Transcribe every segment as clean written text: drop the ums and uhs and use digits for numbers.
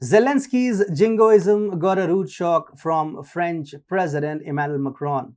Zelensky's jingoism got a rude shock from French President Emmanuel Macron.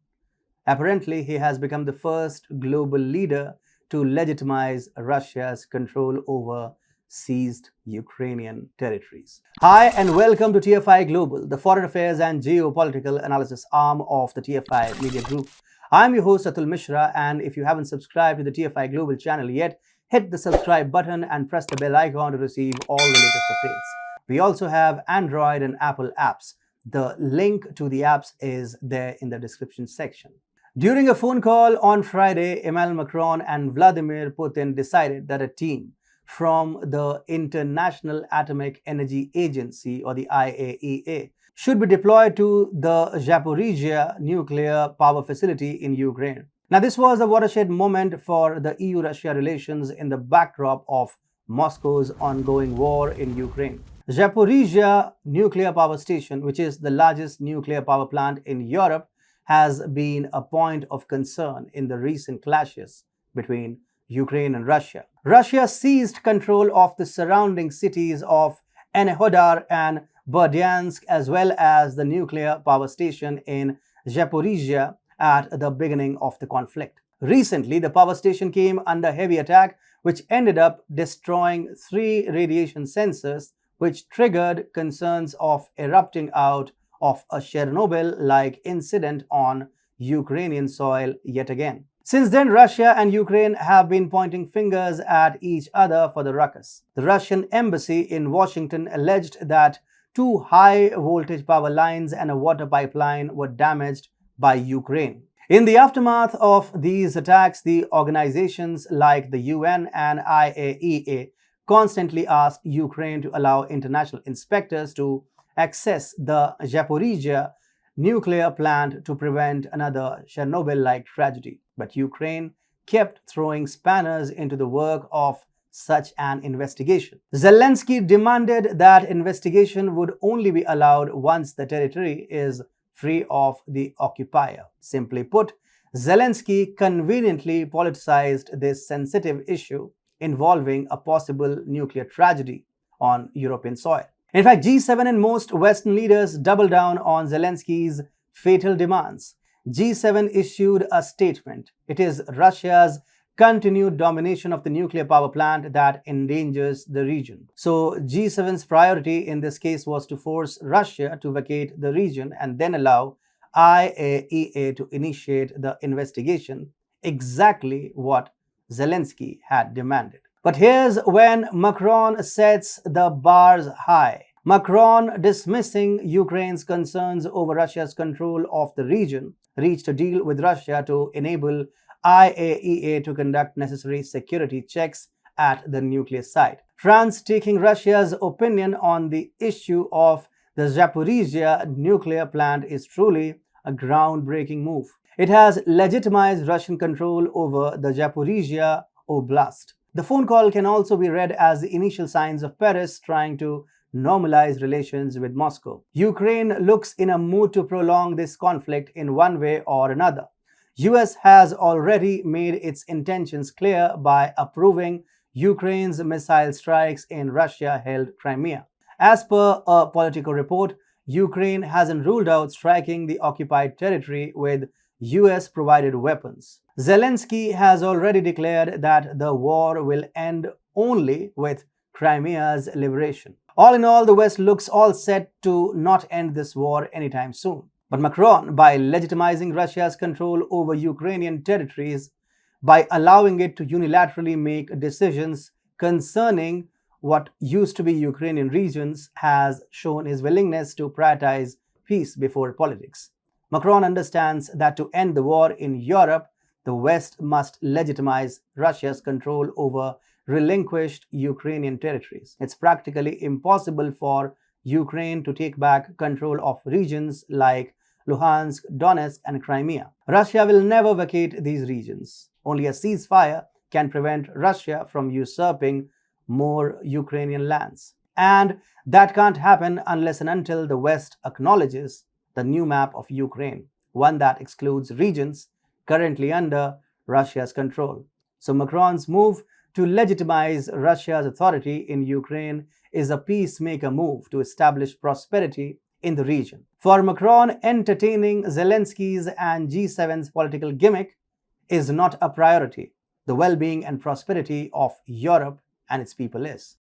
Apparently, he has become the first global leader to legitimize Russia's control over seized Ukrainian territories. Hi, and welcome to TFI Global, the foreign affairs and geopolitical analysis arm of the TFI Media Group. I'm your host, Atul Mishra, and if you haven't subscribed to the TFI Global channel yet, hit the subscribe button and press the bell icon to receive all the latest updates. We also have Android and Apple apps. The link to the apps is there in the description section. During a phone call on Friday, Emmanuel Macron and Vladimir Putin decided that a team from the International Atomic Energy Agency, or the IAEA, should be deployed to the Zaporizhzhia nuclear power facility in Ukraine. Now, this was a watershed moment for the EU-Russia relations in the backdrop of Moscow's ongoing war in Ukraine. Zaporizhzhia nuclear power station, which is the largest nuclear power plant in Europe, has been a point of concern in the recent clashes between Ukraine and Russia. Russia seized control of the surrounding cities of Enerhodar and Berdyansk, as well as the nuclear power station in Zaporizhzhia at the beginning of the conflict. Recently, the power station came under heavy attack, which ended up destroying 3 radiation sensors, which triggered concerns of erupting out of a Chernobyl-like incident on Ukrainian soil yet again. Since then, Russia and Ukraine have been pointing fingers at each other for the ruckus. The Russian embassy in Washington alleged that 2 high-voltage power lines and a water pipeline were damaged by Ukraine. In the aftermath of these attacks, the organizations like the UN and IAEA constantly asked Ukraine to allow international inspectors to access the Zaporizhzhia nuclear plant to prevent another Chernobyl-like tragedy. But Ukraine kept throwing spanners into the work of such an investigation. Zelensky demanded that investigation would only be allowed once the territory is free of the occupier. Simply put, Zelensky conveniently politicized this sensitive issue involving a possible nuclear tragedy on European soil. In fact, G7 and most Western leaders doubled down on Zelensky's fatal demands. G7 issued a statement. It is Russia's continued domination of the nuclear power plant that endangers the region. So G7's priority in this case was to force Russia to vacate the region and then allow IAEA to initiate the investigation, exactly what Zelensky had demanded. But here's when Macron sets the bars high. Macron, dismissing Ukraine's concerns over Russia's control of the region, reached a deal with Russia to enable IAEA to conduct necessary security checks at the nuclear site. France taking Russia's opinion on the issue of the Zaporizhzhia nuclear plant is truly a groundbreaking move. It has legitimized Russian control over the Zaporizhzhia Oblast. The phone call can also be read as the initial signs of Paris trying to normalize relations with Moscow. Ukraine looks in a mood to prolong this conflict in one way or another. US has already made its intentions clear by approving Ukraine's missile strikes in Russia-held Crimea. As per a Politico report, Ukraine hasn't ruled out striking the occupied territory with US-provided weapons. Zelensky has already declared that the war will end only with Crimea's liberation. All in all, the West looks all set to not end this war anytime soon. But Macron, by legitimizing Russia's control over Ukrainian territories, by allowing it to unilaterally make decisions concerning what used to be Ukrainian regions, has shown his willingness to prioritize peace before politics. Macron understands that to end the war in Europe, the West must legitimize Russia's control over relinquished Ukrainian territories. It's practically impossible for Ukraine to take back control of regions like Luhansk, Donetsk, and Crimea. Russia will never vacate these regions. Only a ceasefire can prevent Russia from usurping more Ukrainian lands. And that can't happen unless and until the West acknowledges the new map of Ukraine, one that excludes regions currently under Russia's control. So Macron's move to legitimize Russia's authority in Ukraine is a peacemaker move to establish prosperity in the region. For Macron, entertaining Zelensky's and G7's political gimmick is not a priority. The well-being and prosperity of Europe and its people is.